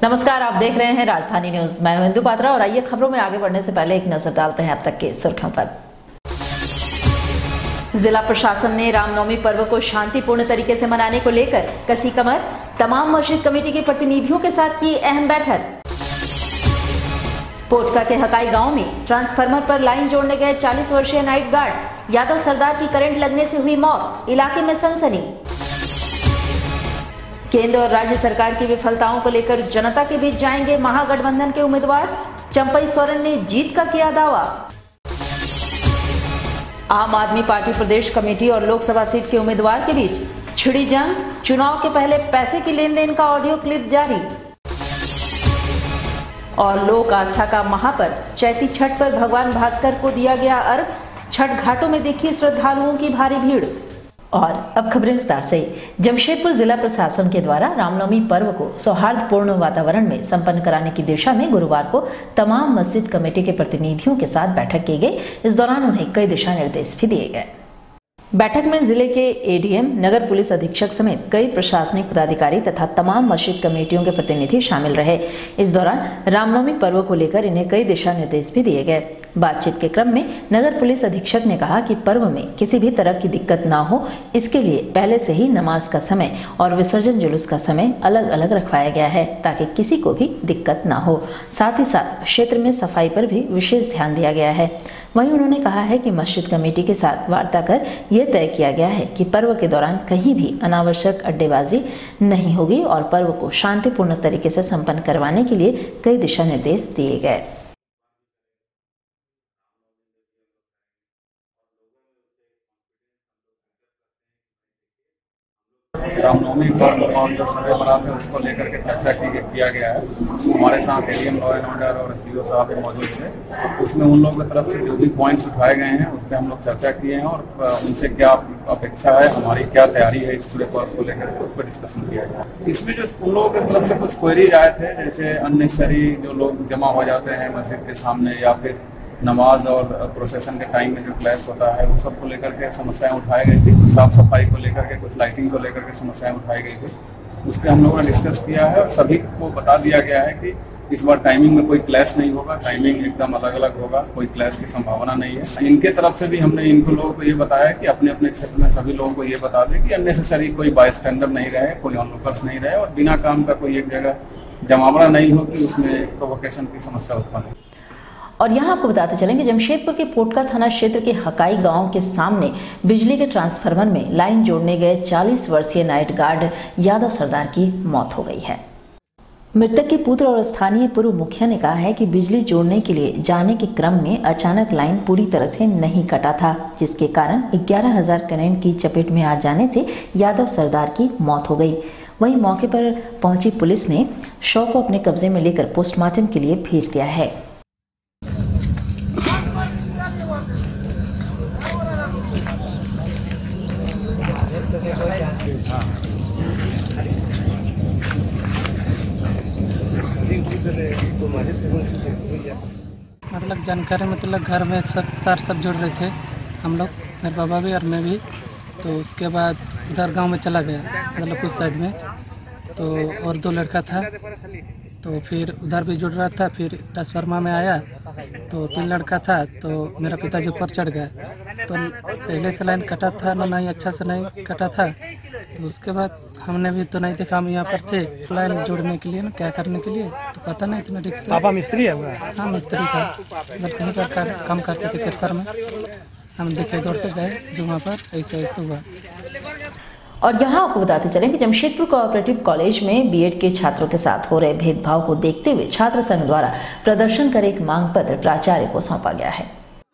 नमस्कार, आप देख रहे हैं राजधानी न्यूज। मैं हूं इंदु पात्रा और आइए खबरों में आगे बढ़ने से पहले एक नजर डालते हैं अब तक के सुर्खियों पर। जिला प्रशासन ने रामनवमी पर्व को शांतिपूर्ण तरीके से मनाने को लेकर कसी कमर। तमाम मस्जिद कमेटी के प्रतिनिधियों के साथ की अहम बैठक। पोटका के हकाई गांव में ट्रांसफार्मर पर लाइन जोड़ने गए 40 वर्षीय नाइट गार्ड यादव सरदार की करंट लगने से हुई मौत, इलाके में सनसनी। केंद्र और राज्य सरकार की विफलताओं को लेकर जनता के बीच जाएंगे महागठबंधन के उम्मीदवार, चंपई सोरेन ने जीत का किया दावा। आम आदमी पार्टी प्रदेश कमेटी और लोकसभा सीट के उम्मीदवार के बीच छिड़ी जंग, चुनाव के पहले पैसे की लेन देन का ऑडियो क्लिप जारी। और लोक आस्था का महापर्व चैती छठ पर भगवान भास्कर को दिया गया अर्घ, छठ घाटों में देखी श्रद्धालुओं की भारी भीड़। और अब खबरें विस्तार से। जमशेदपुर जिला प्रशासन के द्वारा रामनवमी पर्व को सौहार्दपूर्ण वातावरण में संपन्न कराने की दिशा में गुरुवार को तमाम मस्जिद कमेटी के प्रतिनिधियों के साथ बैठक की गई। इस दौरान उन्हें कई दिशा निर्देश भी दिए गए। बैठक में जिले के एडीएम, नगर पुलिस अधीक्षक समेत कई प्रशासनिक पदाधिकारी तथा तमाम मस्जिद कमेटियों के प्रतिनिधि शामिल रहे। इस दौरान रामनवमी पर्व को लेकर इन्हें कई दिशा निर्देश भी दिए गए। बातचीत के क्रम में नगर पुलिस अधीक्षक ने कहा कि पर्व में किसी भी तरह की दिक्कत ना हो, इसके लिए पहले से ही नमाज का समय और विसर्जन जुलूस का समय अलग अलग रखवाया गया है ताकि किसी को भी दिक्कत ना हो। साथ ही साथ क्षेत्र में सफाई पर भी विशेष ध्यान दिया गया है। वहीं उन्होंने कहा है कि मस्जिद कमेटी के साथ वार्ता कर यह तय किया गया है कि पर्व के दौरान कहीं भी अनावश्यक अड्डेबाजी नहीं होगी और पर्व को शांतिपूर्ण तरीके से संपन्न करवाने के लिए कई दिशा निर्देश दिए गए। रामनवमी पर्व और जो सर्वे बरात है उसको लेकर के चर्चा किया गया है। हमारे साथ एडीएम लॉ एंड ऑर्डर और सीओ साहब भी मौजूद थे। उसमें उन लोगों की तरफ से जो भी पॉइंट्स उठाए गए हैं उस पर हम लोग चर्चा किए हैं और उनसे क्या अपेक्षा है, हमारी क्या तैयारी है इस पूरे पर्व को लेकर के उस पर डिस्कशन किया गया। इसमें जो उन लोगों की तरफ से कुछ क्वेरीज आए थे, जैसे अननेसेसरी जो लोग जमा हो जाते हैं मस्जिद के सामने या फिर नमाज और प्रोसेशन के टाइम में जो क्लैश होता है, वो सब को लेकर के समस्याएं उठाई गई थी। कुछ साफ सफाई को लेकर के, कुछ लाइटिंग को लेकर के समस्याएं उठाई गई थी। उस पर हम लोगों ने डिस्कस किया है और सभी को बता दिया गया है कि इस बार टाइमिंग में कोई क्लैश नहीं होगा, टाइमिंग एकदम अलग अलग होगा, कोई क्लैश की संभावना नहीं है। इनके तरफ से भी हमने इनको लोगों को ये बताया कि अपने अपने क्षेत्र में सभी लोगों को ये बता दें कि अननेसेसरी कोई बाय स्टैंडर नहीं रहे, कोई ऑनलोकर्स नहीं रहे और बिना काम का कोई एक जगह जमावड़ा नहीं हो कि उसमें प्रोवोकेशन की समस्या उत्पन्न हो। और यहाँ आपको बताते चलेंगे, जमशेदपुर के पोटका थाना क्षेत्र के हकाई गांव के सामने बिजली के ट्रांसफार्मर में लाइन जोड़ने गए 40 वर्षीय नाइट गार्ड यादव सरदार की मौत हो गई है। मृतक के पुत्र और स्थानीय पूर्व मुखिया ने कहा है कि बिजली जोड़ने के लिए जाने के क्रम में अचानक लाइन पूरी तरह से नहीं कटा था, जिसके कारण 11,000 करंट की चपेट में आ जाने से यादव सरदार की मौत हो गई। वहीं मौके पर पहुंची पुलिस ने शव को अपने कब्जे में लेकर पोस्टमार्टम के लिए भेज दिया है। मतलब जानकारी मतलब घर में सब तार सब जुड़ रहे थे, हम लोग, मेरे बाबा भी और मैं भी। तो उसके बाद उधर गांव में चला गया, मतलब कुछ साइड में, तो और 2 लड़का था, तो फिर उधर भी जुड़ रहा था। फिर ट्रांसफार्मर में आया तो 3 लड़का था, तो मेरा पिताजी ऊपर चढ़ गया। तो पहले से लाइन कटा था ना, नहीं अच्छा से नहीं कटा था। तो उसके बाद हमने भी तो नहीं देखा, हम यहाँ पर थे लाइन जोड़ने के लिए ना, क्या करने के लिए, तो पता नहीं इतना ठीक से। पापा मिस्त्री है? हाँ मिस्त्री था, मतलब कहीं पर काम करते थे केसर में। हम देखे दौड़ते गए जो वहाँ पर ऐसा ऐसा हुआ। और यहाँ आपको बताते चलें कि जमशेदपुर कोऑपरेटिव कॉलेज में बीएड के छात्रों के साथ हो रहे भेदभाव को देखते हुए छात्र संघ द्वारा प्रदर्शन कर एक मांग पत्र प्राचार्य को सौंपा गया है।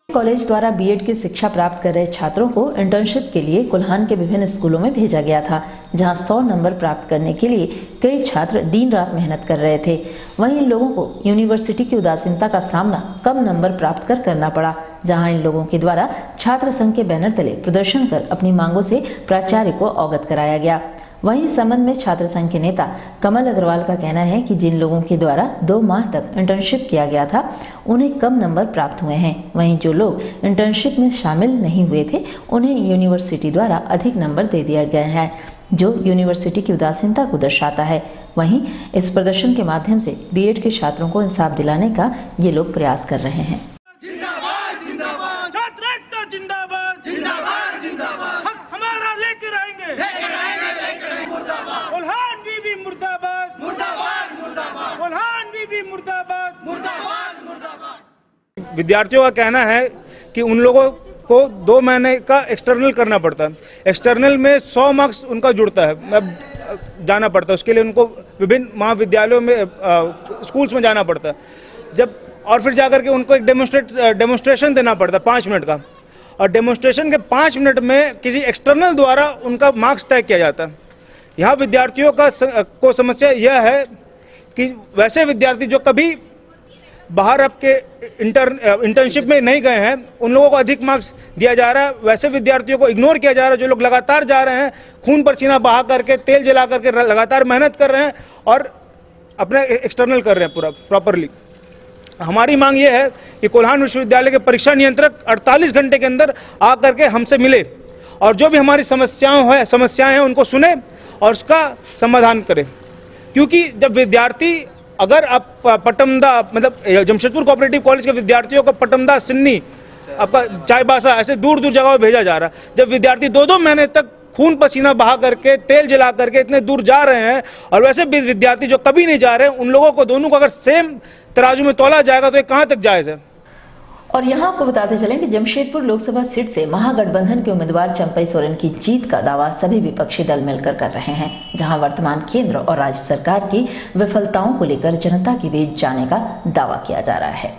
कॉलेज द्वारा बीएड की शिक्षा प्राप्त कर रहे छात्रों को इंटर्नशिप के लिए कुल्हान के विभिन्न स्कूलों में भेजा गया था, जहां 100 नंबर प्राप्त करने के लिए कई छात्र दिन रात मेहनत कर रहे थे। वहीं इन लोगों को यूनिवर्सिटी की उदासीनता का सामना कम नंबर प्राप्त कर करना पड़ा, जहां इन लोगों के द्वारा छात्र संघ के बैनर तले प्रदर्शन कर अपनी मांगों से प्राचार्य को अवगत कराया गया। वहीं इस संबंध में छात्र संघ के नेता कमल अग्रवाल का कहना है कि जिन लोगों के द्वारा 2 माह तक इंटर्नशिप किया गया था उन्हें कम नंबर प्राप्त हुए हैं। वहीं जो लोग इंटर्नशिप में शामिल नहीं हुए थे उन्हें यूनिवर्सिटी द्वारा अधिक नंबर दे दिया गया है। जो यूनिवर्सिटी की उदासीनता को दर्शाता है। वहीं इस प्रदर्शन के माध्यम से बीएड के छात्रों को इंसाफ दिलाने का ये लोग प्रयास कर रहे हैं। जिंदाबाद जिंदाबाद छात्र एकता जिंदाबाद जिंदाबाद जिंदाबाद हमारा लेकर आएंगे मुर्दाबाद कोल्हान बीबी मुर्दाबाद मुर्दाबाद मुर्दाबाद कोल्हान बीबी मुर्दाबाद मुर्दाबाद मुर्दाबाद। विद्यार्थियों का कहना है कि उन लोगों को 2 महीने का एक्सटर्नल करना पड़ता है। एक्सटर्नल में 100 मार्क्स उनका जुड़ता है, जाना पड़ता है। उसके लिए उनको विभिन्न महाविद्यालयों में स्कूल्स में जाना पड़ता है। और फिर जाकर के उनको एक डेमोन्स्ट्रेशन देना पड़ता है 5 मिनट का, और डेमोन्स्ट्रेशन के 5 मिनट में किसी एक्सटर्नल द्वारा उनका मार्क्स तय किया जाता है। यहाँ विद्यार्थियों को समस्या यह है कि वैसे विद्यार्थी जो कभी बाहर आपके इंटर्नशिप में नहीं गए हैं, उन लोगों को अधिक मार्क्स दिया जा रहा है। वैसे विद्यार्थियों को इग्नोर किया जा रहा है जो लोग लगातार जा रहे हैं, खून पसीना बहा करके, तेल जला करके लगातार मेहनत कर रहे हैं और अपने एक्सटर्नल कर रहे हैं पूरा प्रॉपरली। हमारी मांग ये है कि कोल्हान विश्वविद्यालय के परीक्षा नियंत्रक 48 घंटे के अंदर आकर के हमसे मिले और जो भी हमारी समस्याएं हैं उनको सुने और उसका समाधान करें। क्योंकि जब विद्यार्थी, अगर आप पटमदा मतलब जमशेदपुर कोऑपरेटिव कॉलेज के विद्यार्थियों को पटमदा, सिन्नी, आपका चाईबासा, ऐसे दूर दूर जगहों भेजा जा रहा है। जब विद्यार्थी 2-2 महीने तक खून पसीना बहा करके, तेल जला करके इतने दूर जा रहे हैं, और वैसे भी विद्यार्थी जो कभी नहीं जा रहे हैं, उन लोगों को दोनों को अगर सेम तराजू में तोला जाएगा तो ये कहां तक जायज है। और यहाँ आपको बताते चलें कि जमशेदपुर लोकसभा सीट से महागठबंधन के उम्मीदवार चंपई सोरेन की जीत का दावा सभी विपक्षी दल मिलकर कर रहे हैं, जहां वर्तमान केंद्र और राज्य सरकार की विफलताओं को लेकर जनता के बीच जाने का दावा किया जा रहा है।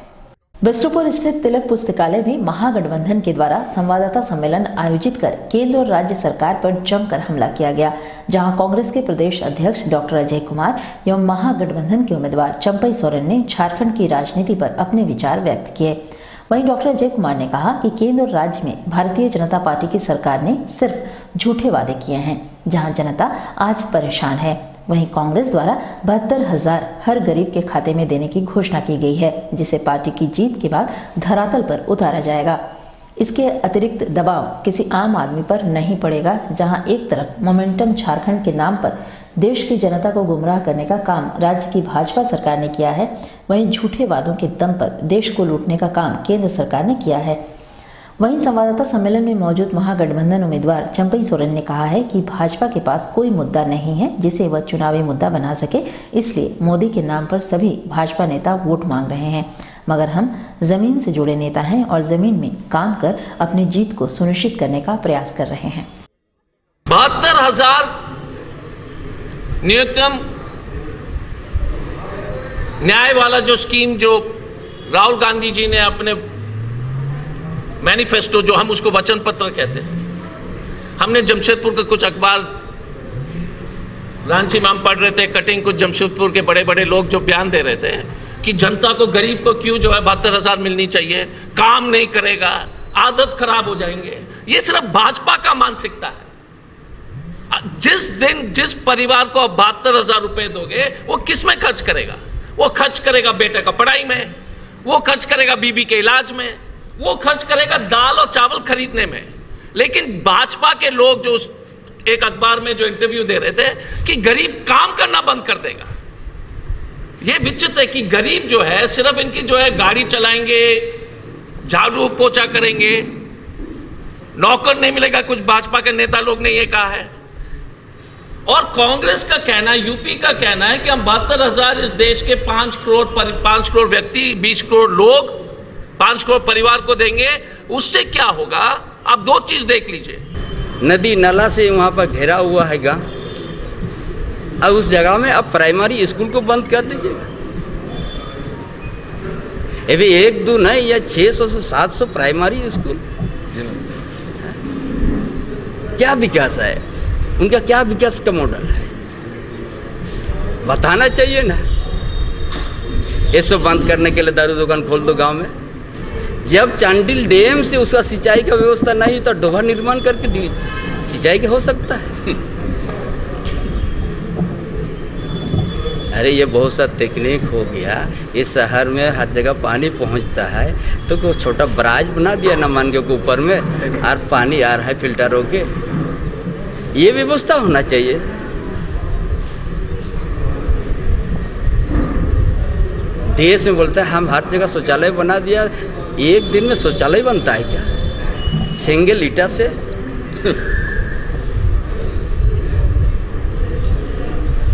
बिष्टुपुर स्थित तिलक पुस्तकालय में महागठबंधन के द्वारा संवाददाता सम्मेलन आयोजित कर केंद्र और राज्य सरकार पर जमकर हमला किया गया, जहां कांग्रेस के प्रदेश अध्यक्ष डॉक्टर अजय कुमार एवं महागठबंधन के उम्मीदवार चंपई सोरेन ने झारखंड की राजनीति पर अपने विचार व्यक्त किए। वहीं डॉक्टर अजय कुमार ने कहा कि केंद्र और राज्य में भारतीय जनता पार्टी की सरकार ने सिर्फ झूठे वादे किए हैं, जहां जनता आज परेशान है। वहीं कांग्रेस द्वारा 72,000 हर गरीब के खाते में देने की घोषणा की गई है, जिसे पार्टी की जीत के बाद धरातल पर उतारा जाएगा। इसके अतिरिक्त दबाव किसी आम आदमी पर नहीं पड़ेगा, जहां एक तरफ मोमेंटम झारखंड के नाम पर देश की जनता को गुमराह करने का काम राज्य की भाजपा सरकार ने किया है, वहीं झूठे वादों के दम पर देश को लूटने का काम केंद्र सरकार ने किया है। वहीं संवाददाता सम्मेलन में मौजूद महागठबंधन उम्मीदवार चंपई सोरेन ने कहा है कि भाजपा के पास कोई मुद्दा नहीं है जिसे वह चुनावी मुद्दा बना सके, इसलिए मोदी के नाम पर सभी भाजपा नेता वोट मांग रहे हैं, मगर हम जमीन से जुड़े नेता हैं और जमीन में काम कर अपनी जीत को सुनिश्चित करने का प्रयास कर रहे हैं। 72,000 न्यूनतम न्याय वाला जो स्कीम जो राहुल गांधी जी ने अपने मैनिफेस्टो, जो हम उसको वचन पत्र कहते हैं, हमने जमशेदपुर के कुछ अखबार रांची में हम पढ़ रहे थे, कटिंग कुछ जमशेदपुर के बड़े बड़े लोग जो बयान दे रहे थे कि जनता को, गरीब को क्यों जो है 72,000 मिलनी चाहिए, काम नहीं करेगा, आदत खराब हो जाएंगे। ये सिर्फ भाजपा का मानसिकता है। जिस दिन जिस परिवार को आप 72,000 रुपए दोगे, वो किस में खर्च करेगा? वो खर्च करेगा बेटे का पढ़ाई में, वो खर्च करेगा बीबी के इलाज में, वो खर्च करेगा दाल और चावल खरीदने में। लेकिन भाजपा के लोग जो एक अखबार में जो इंटरव्यू दे रहे थे कि गरीब काम करना बंद कर देगा। ये विचित्र है कि गरीब जो है सिर्फ इनकी जो है गाड़ी चलाएंगे, झाड़ू पोछा करेंगे, नौकर नहीं मिलेगा। कुछ भाजपा के नेता लोग ने ये कहा है। और कांग्रेस का कहना, यूपी का कहना है कि हम 72,000 इस देश के 5 करोड़ व्यक्ति, 20 करोड़ लोग, 5 करोड़ परिवार को देंगे। उससे क्या होगा? आप 2 चीज देख लीजिए। नदी नाला से वहाँ पर घिरा हुआ हैगा, अब उस जगह में अब प्राइमरी स्कूल को बंद कर दीजिएगा। अभी 1-2 नहीं, या 600 से 700 प्राइमरी स्कूल। क्या विकास है उनका? क्या विकास का मॉडल है? बताना चाहिए ना। ये सब बंद करने के लिए दारू दुकान खोल दो गांव में। जब चांडिल डैम से उसका सिंचाई का व्यवस्था नहीं तो डोभा निर्माण करके सिंचाई का हो सकता है। अरे ये बहुत सा टेक्निक हो गया। इस शहर में हर जगह पानी पहुंचता है तो कोई छोटा बराज बना दिया ना मान के ऊपर में, और पानी आ रहा है फिल्टर होके। ये व्यवस्था होना चाहिए। देश में बोलता है हम हर जगह शौचालय बना दिया, एक दिन में शौचालय बनता है क्या? सिंगल ईटा से?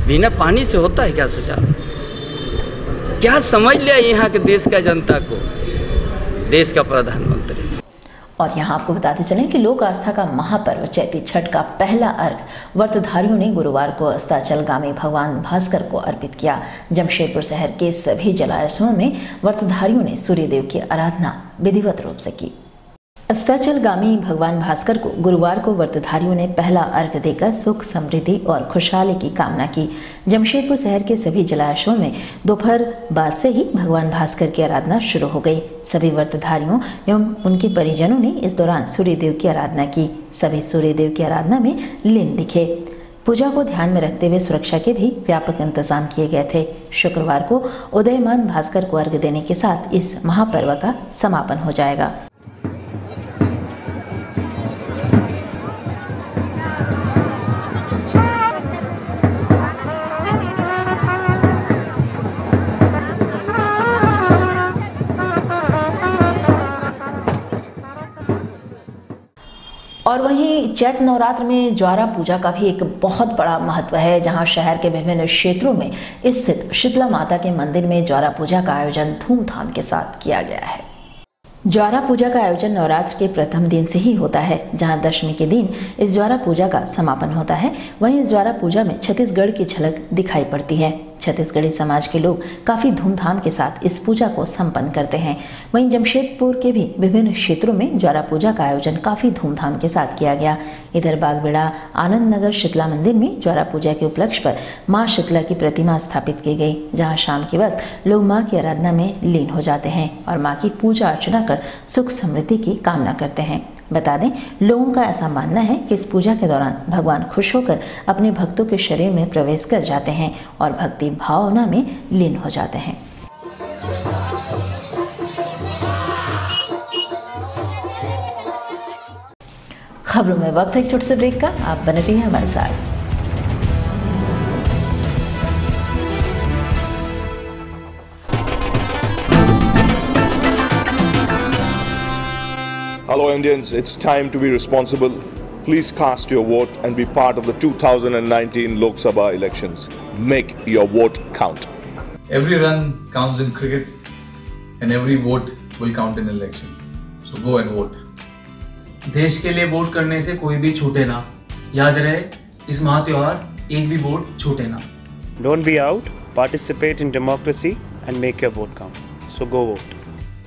बिना पानी से होता है क्या शौचालय? क्या समझ लिया यहाँ के देश का जनता को, देश का प्रधानमंत्री। और यहाँ आपको बताते चलें कि लोक आस्था का महापर्व चैती छठ का पहला अर्घ व्रतधारियों ने गुरुवार को अस्ताचलगामी भगवान भास्कर को अर्पित किया। जमशेदपुर शहर के सभी जलाशयों में व्रतधारियों ने सूर्यदेव की आराधना विधिवत रूप से की। अस्ताचलगामी भगवान भास्कर को गुरुवार को व्रतधारियों ने पहला अर्घ देकर सुख समृद्धि और खुशहाली की कामना की। जमशेदपुर शहर के सभी जलाशयों में दोपहर बाद से ही भगवान भास्कर की आराधना शुरू हो गई। सभी व्रतधारियों एवं उनके परिजनों ने इस दौरान सूर्यदेव की आराधना की। सभी सूर्यदेव की आराधना में लीन दिखे। पूजा को ध्यान में रखते हुए सुरक्षा के भी व्यापक इंतजाम किए गए थे। शुक्रवार को उदयमान भास्कर को अर्घ देने के साथ इस महापर्व का समापन हो जाएगा। और वहीं चैत नवरात्र में ज्वारा पूजा का भी एक बहुत बड़ा महत्व है, जहां शहर के विभिन्न क्षेत्रों में स्थित शीतला माता के मंदिर में ज्वारा पूजा का आयोजन धूमधाम के साथ किया गया है। ज्वारा पूजा का आयोजन नवरात्र के प्रथम दिन से ही होता है, जहां दशमी के दिन इस ज्वारा पूजा का समापन होता है। वहीं इस ज्वारा पूजा में छत्तीसगढ़ की झलक दिखाई पड़ती है। छत्तीसगढ़ी समाज के लोग काफी धूमधाम के साथ इस पूजा को संपन्न करते हैं। वहीं जमशेदपुर के भी विभिन्न क्षेत्रों में ज्वारा पूजा का आयोजन काफी धूमधाम के साथ किया गया। इधर बागबेड़ा आनंद नगर शीतला मंदिर में ज्वारा पूजा के उपलक्ष्य पर मां शीतला की प्रतिमा स्थापित की गई, जहां शाम के वक्त लोग मां की आराधना में लीन हो जाते हैं और मां की पूजा अर्चना कर सुख समृद्धि की कामना करते हैं। बता दें, लोगों का ऐसा मानना है कि इस पूजा के दौरान भगवान खुश होकर अपने भक्तों के शरीर में प्रवेश कर जाते हैं और भक्ति भावना में लीन हो जाते हैं। खबरों में वक्त है एक छोटे से ब्रेक का, आप बने रहिए हमारे साथ। Hello Indians, it's time to be responsible. Please cast your vote and be part of the 2019 Lok Sabha elections. Make your vote count. Every run counts in cricket and every vote will count in election. So go and vote. देश के लिए vote करने से कोई भी छूटे ना। याद रहे, इस महात्योहार एक भी वोट छूटे ना। Don't be out, participate in democracy and make your vote count. So go vote.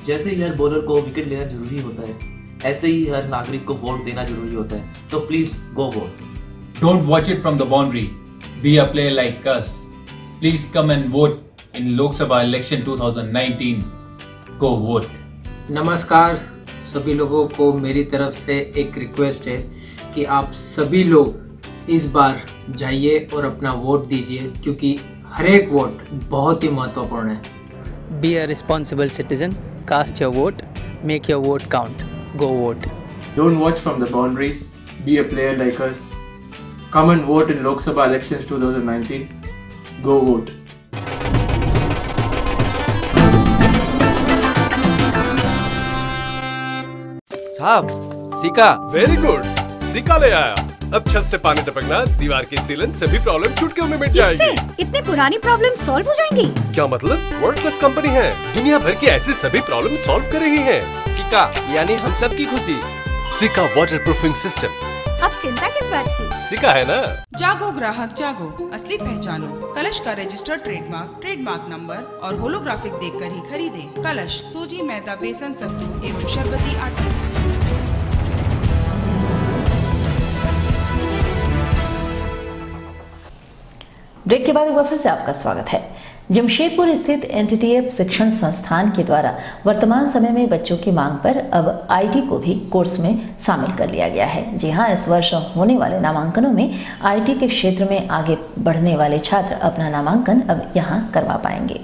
जैसे ही हर बॉलर को विकेट लेना जरूरी होता है, ऐसे ही हर नागरिक को वोट देना जरूरी होता है। तो please go vote. Don't watch it from the boundary. Be a player like us. Please come and vote in Lok Sabha election 2019. Go vote. नमस्कार, सभी लोगों को मेरी तरफ से एक रिक्वेस्ट है कि आप सभी लोग इस बार जाइए और अपना वोट दीजिए, क्योंकि हर एक वोट बहुत ही महत्वपूर्ण है। Be a responsible citizen. Cast your vote. Make your vote count. Go vote. Don't watch from the boundaries. Be a player like us. Come and vote in Lok Sabha elections 2019. Go vote. साहब, सिक्का। Very good, सिक्का ले आया। अब छत से पानी टपकना, दीवार की सीलन, सभी प्रॉब्लम चुटकियों में मिट जाएगी। इससे इतनी पुरानी प्रॉब्लम सॉल्व हो जाएंगी? क्या मतलब? वर्ल्ड क्लास कंपनी है, दुनिया भर की ऐसी सभी प्रॉब्लम सॉल्व कर रही है। सिक्का यानी हम सब की खुशी। सिक्का वाटर प्रूफिंग सिस्टम। अब चिंता किस बात की? सिक्का है ना। जागो ग्राहक जागो, असली पहचानो। कलश का रजिस्टर्ड ट्रेडमार्क नंबर और होलोग्राफिक देखकर ही खरीदें। कलश सूजी, मैदा, बेसन, सत्तू एवं शरबती आटा। ब्रेक के बाद एक बार फिर से आपका स्वागत है। जमशेदपुर स्थित एनटीटीएफ शिक्षण संस्थान के द्वारा वर्तमान समय में बच्चों की मांग पर अब आईटी को भी कोर्स में शामिल कर लिया गया है। जी हां, इस वर्ष होने वाले नामांकनों में आईटी के क्षेत्र में आगे बढ़ने वाले छात्र अपना नामांकन अब यहां करवा पाएंगे।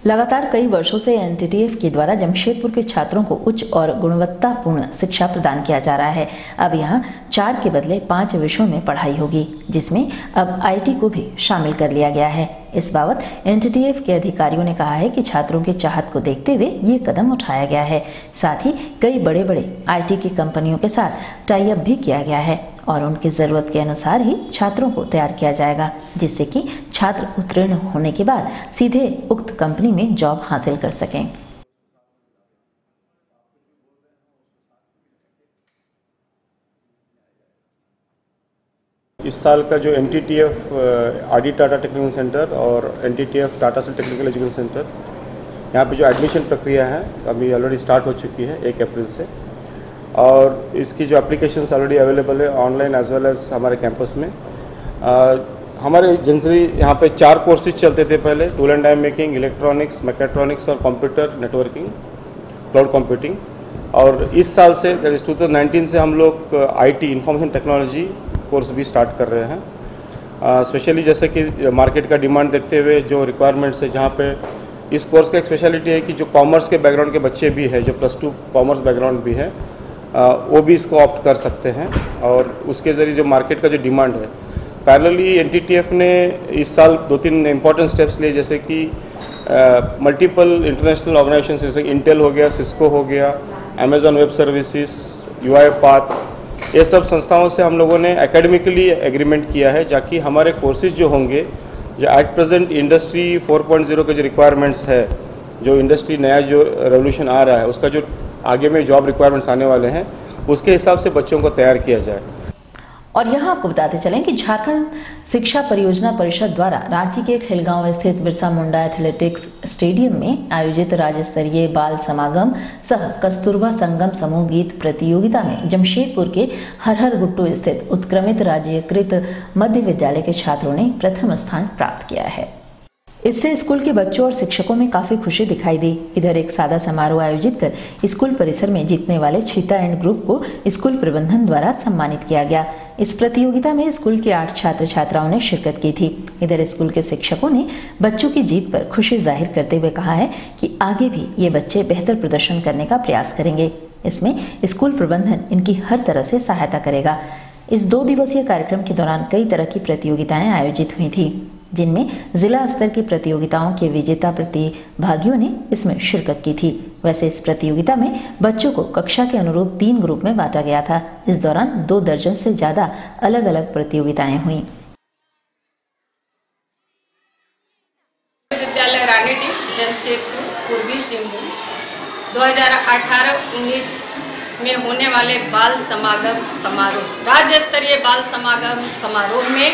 लगातार कई वर्षों से एनटीटीएफ के द्वारा जमशेदपुर के छात्रों को उच्च और गुणवत्तापूर्ण शिक्षा प्रदान किया जा रहा है। अब यहाँ 4 के बदले 5 विषयों में पढ़ाई होगी, जिसमें अब IT को भी शामिल कर लिया गया है। इस बाबत NTTF के अधिकारियों ने कहा है कि छात्रों की चाहत को देखते हुए ये कदम उठाया गया है। साथ ही कई बड़े बड़े IT की कंपनियों के साथ टाई अप भी किया गया है और उनकी ज़रूरत के अनुसार ही छात्रों को तैयार किया जाएगा, जिससे कि छात्र उत्तीर्ण होने के बाद सीधे उक्त कंपनी में जॉब हासिल कर सकें। इस साल का जो NTTF RD Tata technical centre और NTTF Tata steel technical education centre, यहाँ पे जो एडमिशन प्रक्रिया है अभी ऑलरेडी स्टार्ट हो चुकी है 1 अप्रैल से, और इसकी जो एप्लीकेशंस ऑलरेडी अवेलेबल है ऑनलाइन एज वेल एज हमारे कैंपस में। हमारे जनरली यहाँ पे 4 कोर्सेज चलते थे पहले, tool and die making, electronics, mechatronics और कंप्यूटर नेटवर्किंग, क्लाउड कंप्यूटिंग। और इस साल से दैट इज 2019 से हम लोग IT इंफॉर्मेशन टेक्नोलॉजी कोर्स भी स्टार्ट कर रहे हैं। स्पेशली जैसे कि मार्केट का डिमांड देखते हुए जो रिक्वायरमेंट्स है, जहाँ पे इस कोर्स का एक स्पेशलिटी है कि जो कॉमर्स के बैकग्राउंड के बच्चे भी हैं, जो +2 कॉमर्स बैकग्राउंड भी है, वो भी इसको ऑप्ट कर सकते हैं। और उसके ज़रिए जो मार्केट का जो डिमांड है, पैरेलली NTTF ने इस साल 2-3 इम्पॉर्टेंट स्टेप्स लिए, जैसे कि मल्टीपल इंटरनेशनल ऑर्गेनाइजेशन जैसे इंटेल हो गया, सिस्को हो गया, अमेजॉन वेब सर्विसेज, UiPath, ये सब संस्थाओं से हम लोगों ने एकेडमिकली एग्रीमेंट किया है, ताकि हमारे कोर्सेज जो होंगे, जो एट प्रेजेंट इंडस्ट्री 4.0 के जो रिक्वायरमेंट्स है, जो इंडस्ट्री नया जो रेवोल्यूशन आ रहा है, उसका जो आगे में जॉब रिक्वायरमेंट्स आने वाले हैं, उसके हिसाब से बच्चों को तैयार किया जाए। और यहाँ आपको बताते चलें कि झारखंड शिक्षा परियोजना परिषद द्वारा रांची के खेलगांव स्थित बिरसा मुंडा एथलेटिक्स स्टेडियम में आयोजित राज्य स्तरीय बाल समागम सह कस्तूरबा संगम समूह गीत प्रतियोगिता में जमशेदपुर के हरहर गुट्टू स्थित उत्क्रमित राज्यकृत मध्य विद्यालय के छात्रों ने प्रथम स्थान प्राप्त किया है। इससे स्कूल के बच्चों और शिक्षकों में काफी खुशी दिखाई दी। इधर एक सादा समारोह आयोजित कर स्कूल परिसर में जीतने वाले चीता एंड ग्रुप को स्कूल प्रबंधन द्वारा सम्मानित किया गया। इस प्रतियोगिता में स्कूल के 8 छात्र छात्राओं ने शिरकत की थी। इधर स्कूल के शिक्षकों ने बच्चों की जीत पर खुशी जाहिर करते हुए कहा है कि आगे भी ये बच्चे बेहतर प्रदर्शन करने का प्रयास करेंगे। इसमें स्कूल प्रबंधन इनकी हर तरह से सहायता करेगा। इस 2 दिवसीय कार्यक्रम के दौरान कई तरह की प्रतियोगिताएं आयोजित हुई थी, जिनमें जिला स्तर की प्रतियोगिताओं के विजेता प्रतिभागियों ने इसमें शिरकत की थी। वैसे इस प्रतियोगिता में बच्चों को कक्षा के अनुरूप 3 ग्रुप में बांटा गया था। इस दौरान 2 दर्जन से ज्यादा अलग अलग प्रतियोगिताएं हुई। विद्यालय रानीडीह जमशेदपुर पूर्वी सिंहभूम 2018-19 में होने वाले बाल समागम समारोह, राज्य स्तरीय बाल समागम समारोह में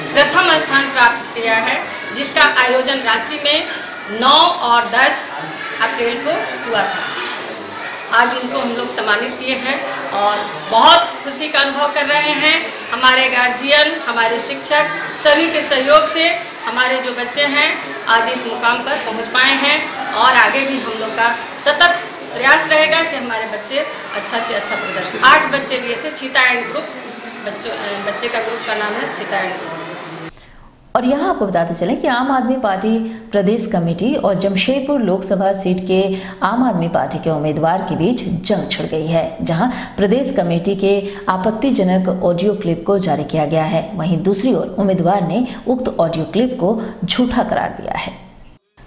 प्रथम स्थान प्राप्त किया है, जिसका आयोजन रांची में 9 और 10 अप्रैल को हुआ था। आज इनको हम लोग सम्मानित किए हैं और बहुत खुशी का अनुभव कर रहे हैं। हमारे गार्जियन, हमारे शिक्षक सभी के सहयोग से हमारे जो बच्चे हैं आज इस मुकाम पर पहुंच पाए हैं और आगे भी हम लोग का सतत प्रयास रहेगा कि हमारे बच्चे अच्छा से अच्छा प्रदर्शन। 8 बच्चे लिए थे, चीता एंड ग्रुप, बच्चे का ग्रुप का नाम है चीता एंड ग्रुप। और यहाँ आपको बताते चलें कि आम आदमी पार्टी प्रदेश कमेटी और जमशेदपुर लोकसभा सीट के आम आदमी पार्टी के उम्मीदवार के बीच जंग छिड़ गई है, जहां प्रदेश कमेटी के आपत्तिजनक ऑडियो क्लिप को जारी किया गया है। वहीं दूसरी ओर उम्मीदवार ने उक्त ऑडियो क्लिप को झूठा करार दिया है।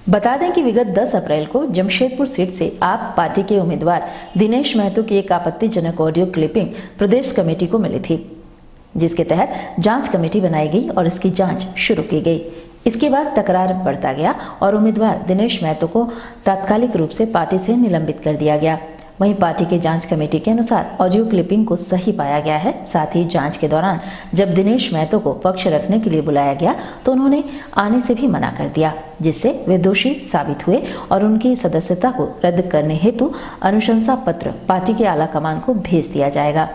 बता दें कि विगत 10 अप्रैल को जमशेदपुर सीट से आप पार्टी के उम्मीदवार दिनेश महतो की एक आपत्तिजनक ऑडियो क्लिपिंग प्रदेश कमेटी को मिली थी, जिसके तहत जांच कमेटी बनाई गई और इसकी जांच शुरू की गई। इसके बाद तकरार बढ़ता गया और उम्मीदवार दिनेश महतो को तात्कालिक रूप से पार्टी से निलंबित कर दिया गया। वहीं पार्टी के जांच कमेटी के अनुसार ऑडियो क्लिपिंग को सही पाया गया है। साथ ही जांच के दौरान जब दिनेश महतो को पक्ष रखने के लिए बुलाया गया तो उन्होंने आने से भी मना कर दिया, जिससे वे दोषी साबित हुए और उनकी सदस्यता को रद्द करने हेतु अनुशंसा पत्र पार्टी के आला कमान को भेज दिया जाएगा।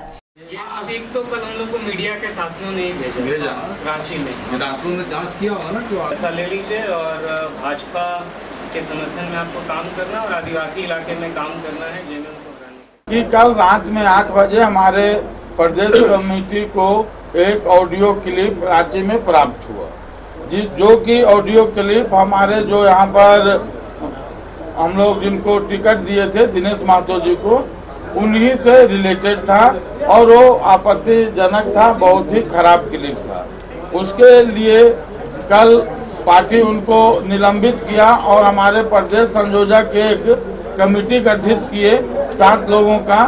एक तो कल हम लोग को मीडिया के साथियों ने भेजा रांची में, डॉक्टरों ने जांच किया होगा ना कि ऐसा ले लीजिए और भाजपा के समर्थन में आपको काम करना और आदिवासी इलाके में काम करना है कि कल रात में 8 बजे हमारे प्रदेश कमेटी को एक ऑडियो क्लिप रांची में प्राप्त हुआ, जो कि ऑडियो क्लिप हमारे जो यहाँ पर हम लोग जिनको टिकट दिए थे दिनेश महतो जी को, उन्हीं से रिलेटेड था और वो आपत्तिजनक था, बहुत ही खराब क्लिप था। उसके लिए कल पार्टी उनको निलंबित किया और हमारे प्रदेश संयोजक एक कमेटी गठित किए 7 लोगों का,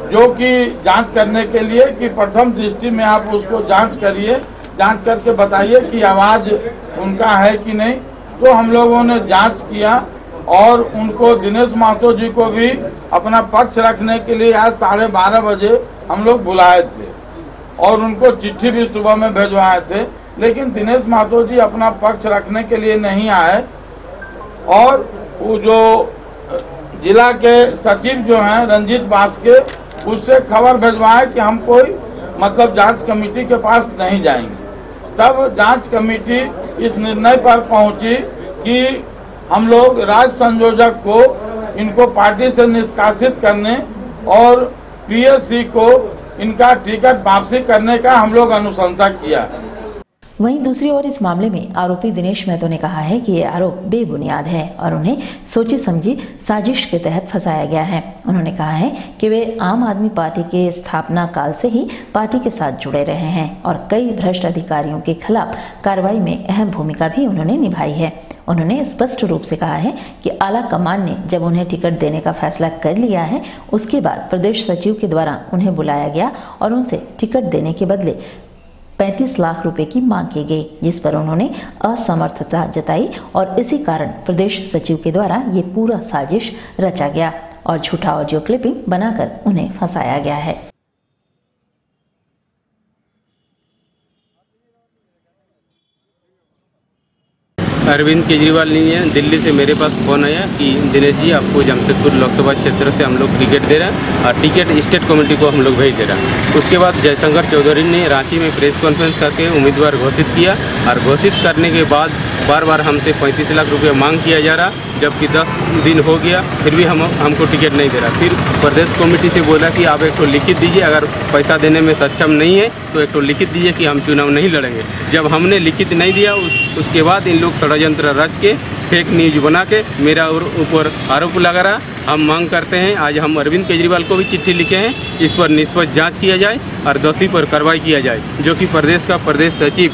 जो कि जांच करने के लिए कि प्रथम दृष्टि में आप उसको जांच करिए, जांच करके बताइए कि आवाज़ उनका है कि नहीं। तो हम लोगों ने जांच किया और उनको दिनेश महतो जी को भी अपना पक्ष रखने के लिए आज 12:30 बजे हम लोग बुलाए थे और उनको चिट्ठी भी सुबह में भेजवाए थे, लेकिन दिनेश महतो जी अपना पक्ष रखने के लिए नहीं आए। और वो जो जिला के सचिव जो हैं रंजीत बास्के, उससे खबर भेजवाए कि हम कोई मतलब जांच कमेटी के पास नहीं जाएंगे। तब जांच कमेटी इस निर्णय पर पहुंची कि हम लोग राज्य संयोजक को इनको पार्टी से निष्कासित करने और पीएससी को इनका टिकट वापसी करने का हम लोग अनुशंसा किया। वहीं दूसरी ओर इस मामले में आरोपी दिनेश महतो ने कहा है कि ये आरोप बेबुनियाद है और उन्हें सोची समझी साजिश के तहत फंसाया गया है। उन्होंने कहा है कि वे आम आदमी पार्टी के स्थापना काल से ही पार्टी के साथ जुड़े रहे हैं और कई भ्रष्ट अधिकारियों के खिलाफ कार्रवाई में अहम भूमिका भी उन्होंने निभाई है। उन्होंने स्पष्ट रूप से कहा है कि आला कमान ने जब उन्हें टिकट देने का फैसला कर लिया है, उसके बाद प्रदेश सचिव के द्वारा उन्हें बुलाया गया और उनसे टिकट देने के बदले 35 लाख रुपए की मांग की गई, जिस पर उन्होंने असमर्थता जताई और इसी कारण प्रदेश सचिव के द्वारा ये पूरा साजिश रचा गया और झूठा ऑडियो क्लिपिंग बनाकर उन्हें फंसाया गया है। अरविंद केजरीवाल नहीं है, दिल्ली से मेरे पास फ़ोन आया कि दिनेश जी आपको जमशेदपुर लोकसभा क्षेत्र से हम लोग टिकट दे रहे हैं और टिकट स्टेट कमेटी को हम लोग भेज दे रहे हैं। उसके बाद जयशंकर चौधरी ने रांची में प्रेस कॉन्फ्रेंस करके उम्मीदवार घोषित किया और घोषित करने के बाद बार बार हमसे 35 लाख रुपये मांग किया जा रहा, जबकि 10 दिन हो गया फिर भी हमको टिकट नहीं दे रहा। फिर प्रदेश कमेटी से बोला कि आप एक तो लिखित दीजिए, अगर पैसा देने में सक्षम नहीं है तो एक तो लिखित दीजिए कि हम चुनाव नहीं लड़ेंगे। जब हमने लिखित नहीं दिया उसके बाद इन लोग षड्यंत्र रच के फेक न्यूज बना के मेरा ऊपर आरोप लगा रहा। हम मांग करते हैं, आज हम अरविंद केजरीवाल को भी चिट्ठी लिखे हैं, इस पर निष्पक्ष जांच किया जाए और दोषी पर कार्रवाई किया जाए। जो कि प्रदेश का प्रदेश सचिव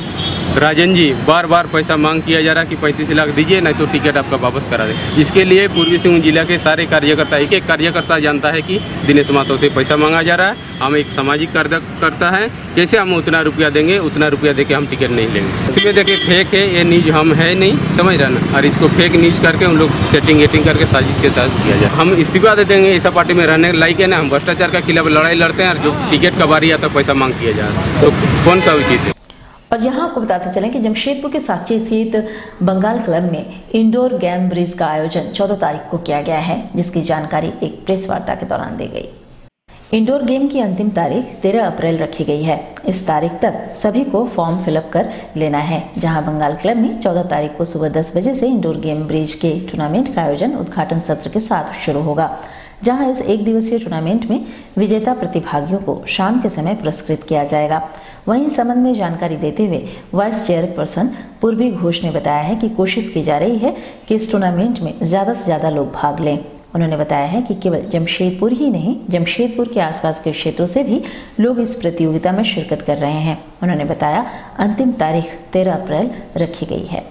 राजन जी बार बार पैसा मांग किया जा रहा कि 35 लाख दीजिए नहीं तो टिकट आपका वापस करा दे। इसके लिए पूर्वी सिंहभूम जिला के सारे कार्यकर्ता, एक एक कार्यकर्ता जानता है कि दिनेश महतो से पैसा मांगा जा रहा है। हम एक सामाजिक कार्यकर्ता है, कैसे हम उतना रुपया देंगे, उतना रुपया देके हम टिकट नहीं लेंगे। इसमें देखिए फेक है, ये न्यूज हम है नहीं, समझ रहे ना, और इसको फेक न्यूज करके उन लोग सेटिंग करके साजिश के तहत किया जाए। हम इस्तीफा दे देंगे, ऐसा पार्टी में रहने लायक है ना। हम भ्रष्टाचार के खिलाफ लड़ाई लड़ते हैं और जो टिकट का बारी आता पैसा मांग किया जा रहा है, तो कौन सा उचित है। और यहाँ आपको बताते चलें कि जमशेदपुर के साची स्थित बंगाल क्लब में इंडोर गेम ब्रिज का आयोजन 14 तारीख को किया गया है, जिसकी जानकारी एक प्रेस वार्ता के दौरान दी गई। इंडोर गेम की अंतिम तारीख 13 अप्रैल रखी गई है। इस तारीख तक सभी को फॉर्म फिलअप कर लेना है, जहां बंगाल क्लब में 14 तारीख को सुबह 10 बजे से इंडोर गेम ब्रिज के टूर्नामेंट का आयोजन उद्घाटन सत्र के साथ शुरू होगा, जहां इस 1 दिवसीय टूर्नामेंट में विजेता प्रतिभागियों को शाम के समय पुरस्कृत किया जाएगा। वहीं इस संबंध में जानकारी देते हुए वाइस चेयरपर्सन पूर्वी घोष ने बताया है कि कोशिश की जा रही है कि इस टूर्नामेंट में ज़्यादा से ज़्यादा लोग भाग लें। उन्होंने बताया है कि केवल जमशेदपुर ही नहीं, जमशेदपुर के आसपास के क्षेत्रों से भी लोग इस प्रतियोगिता में शिरकत कर रहे हैं। उन्होंने बताया अंतिम तारीख 13 अप्रैल रखी गई है।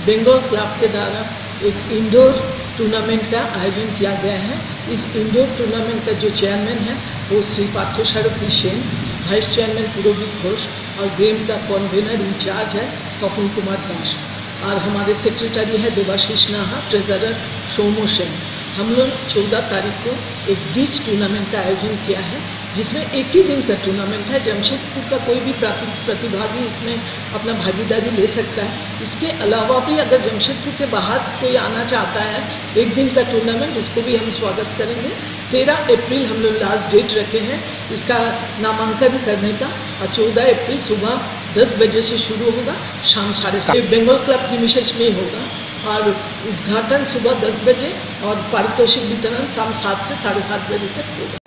बंगाल क्लब के द्वारा एक इंडोर टूर्नामेंट का आयोजन किया गया है। इस इंडोर टूर्नामेंट का जो चेयरमैन है वो श्री पार्थसारथी सेन, वाइस चेयरमैन पूर्वी घोष और गेम का कन्वेनर इंचार्ज है तपन कुमार दास और हमारे सेक्रेटरी है देवाशीष नाहा, ट्रेजरर सोमो सेन। हम लोग 14 तारीख को एक बीच टूर्नामेंट का आयोजन किया है, जिसमें एक ही दिन का टूर्नामेंट है। जमशेदपुर का कोई भी प्रतिभागी इसमें अपना भागीदारी ले सकता है। इसके अलावा भी अगर जमशेदपुर के बाहर कोई आना चाहता है एक दिन का टूर्नामेंट, उसको भी हम स्वागत करेंगे। 13 अप्रैल हम लोग लास्ट डेट रखे हैं इसका नामांकन करने का और 14 अप्रैल सुबह 10 बजे से शुरू होगा, शाम 7:30 बंगाल क्लब प्रीमिसेस में होगा और उद्घाटन सुबह 10 बजे और पारितोषिक वितरण शाम 7 से 7:30 बजे तक होगा।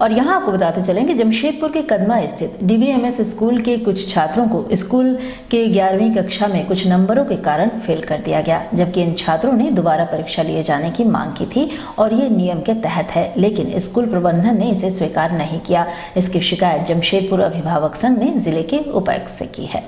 और यहाँ आपको बताते चलेंगे जमशेदपुर के कदमा स्थित DBMS स्कूल के कुछ छात्रों को स्कूल के 11वीं कक्षा में कुछ नंबरों के कारण फेल कर दिया गया, जबकि इन छात्रों ने दोबारा परीक्षा लिए जाने की मांग की थी और ये नियम के तहत है, लेकिन स्कूल प्रबंधन ने इसे स्वीकार नहीं किया। इसकी शिकायत जमशेदपुर अभिभावक संघ ने जिले के उपायुक्त से की है।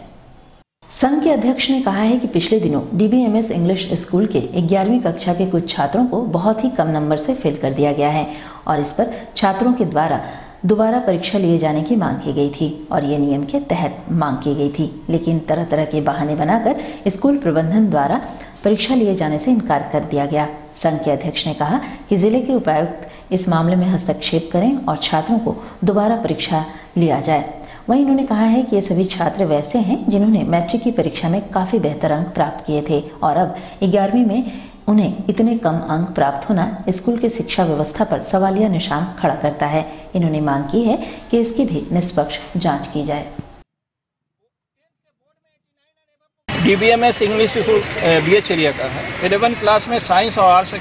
संघ के अध्यक्ष ने कहा है कि पिछले दिनों DBMS इंग्लिश स्कूल के 11वीं कक्षा के कुछ छात्रों को बहुत ही कम नंबर से फेल कर दिया गया है और इस पर छात्रों के द्वारा दोबारा परीक्षा लिए जाने की मांग की गई थी और ये नियम के तहत मांग की गई थी, लेकिन तरह तरह के बहाने बनाकर स्कूल प्रबंधन द्वारा परीक्षा लिए जाने से इनकार कर दिया गया। संघ के अध्यक्ष ने कहा कि जिले के उपायुक्त इस मामले में हस्तक्षेप करें और छात्रों को दोबारा परीक्षा लिया जाए। वहीं उन्होंने कहा है कि ये सभी छात्र वैसे हैं जिन्होंने मैट्रिक की परीक्षा में काफ़ी बेहतर अंक प्राप्त किए थे और अब 11वीं में उन्हें इतने कम अंक प्राप्त होना स्कूल की शिक्षा व्यवस्था पर सवालिया निशान खड़ा करता है। इन्होंने मांग की है कि इसकी भी निष्पक्ष जांच की जाए। DBMS English school BH area का है। 11 क्लास में साइंस और आर्ट्स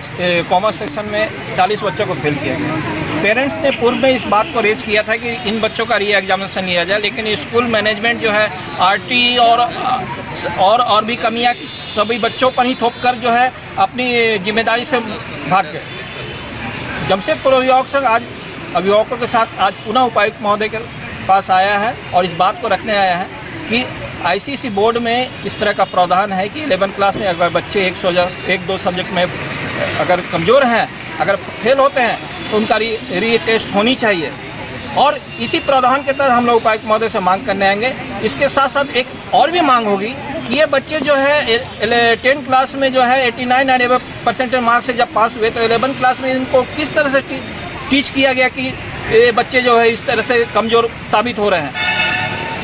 कॉमर्स सेक्शन में 40 बच्चों को फेल किया गया। पेरेंट्स ने पूर्व में इस बात को रेज किया था कि इन बच्चों का री एग्जामिनेशन लिया जाए, लेकिन स्कूल मैनेजमेंट जो है RT और भी कमियां सभी बच्चों पर ही थोप कर जो है अपनी जिम्मेदारी से भाग गए। जमशेदपुर अभिभावक संघ आज अभिभावकों के साथ आज पुनः उपायुक्त महोदय के पास आया है और इस बात को रखने आया है कि ICC बोर्ड में इस तरह का प्रावधान है कि 11 क्लास में अगर बच्चे 1-2 सब्जेक्ट में अगर कमज़ोर हैं, अगर फेल होते हैं तो उनका री टेस्ट होनी चाहिए और इसी प्रावधान के तहत हम लोग उपायुक्त महोदय से मांग करने आएंगे। इसके साथ साथ एक और भी मांग होगी कि ये बच्चे जो है 10 क्लास में जो है 89 और अबव परसेंटेज मार्क्स से जब पास हुए तो 11 क्लास में इनको किस तरह से टीच किया गया कि ये बच्चे जो है इस तरह से कमज़ोर साबित हो रहे हैं।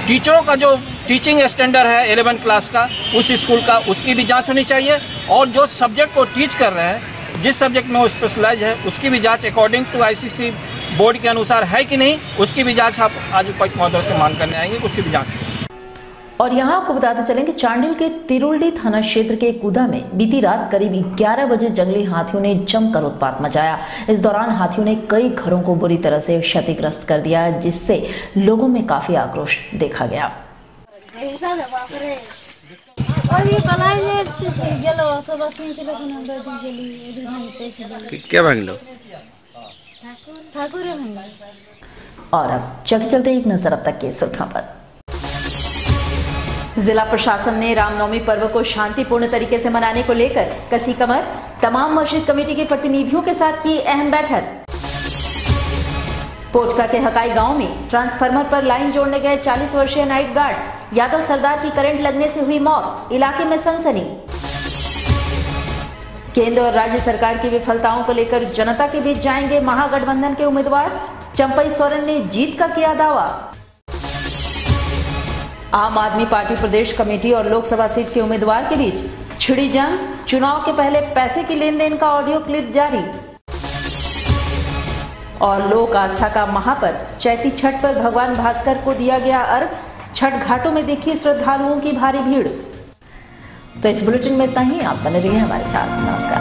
टीचरों का जो टीचिंग स्टैंडर्ड है 11 क्लास का उस स्कूल का, उसकी भी जांच होनी चाहिए और जो सब्जेक्ट को टीच कर रहे हैं, जिस सब्जेक्ट में वो स्पेशलाइज है, उसकी भी जांच अकॉर्डिंग टू ICC बोर्ड के अनुसार है कि नहीं, उसकी भी जांच आप आज उपायुक्त महोदय से मांग करने आएंगे, उसकी भी जांच। और यहाँ आपको बताते चलेंगे चांडिल के तिरुल्डी थाना क्षेत्र के कुदा में बीती रात करीब 11 बजे जंगली हाथियों ने जमकर उत्पात मचाया। इस दौरान हाथियों ने कई घरों को बुरी तरह से क्षतिग्रस्त कर दिया, जिससे लोगों में काफी आक्रोश देखा गया। क्या भांग लो? और अब चलते चलते एक नजर अब तक के सुर्खियों पर। जिला प्रशासन ने रामनवमी पर्व को शांतिपूर्ण तरीके से मनाने को लेकर कसी कमर। तमाम मस्जिद कमेटी के प्रतिनिधियों के साथ की अहम बैठक। पोटका के हकाई गांव में ट्रांसफार्मर पर लाइन जोड़ने गए 40 वर्षीय नाइट गार्ड यादव सरदार की करंट लगने से हुई मौत, इलाके में सनसनी। केंद्र और राज्य सरकार की विफलताओं को लेकर जनता के बीच जाएंगे महागठबंधन के उम्मीदवार, चंपई सोरेन ने जीत का किया दावा। आम आदमी पार्टी प्रदेश कमेटी और लोकसभा सीट के उम्मीदवार के बीच छिड़ी जंग, चुनाव के पहले पैसे की लेन देन का ऑडियो क्लिप जारी। और लोक आस्था का महापर्व चैती छठ पर भगवान भास्कर को दिया गया अर्घ, छठ घाटों में देखी श्रद्धालुओं की भारी भीड़। तो इस बुलेटिन में इतना ही। आप बने रहिए हमारे साथ। नमस्कार।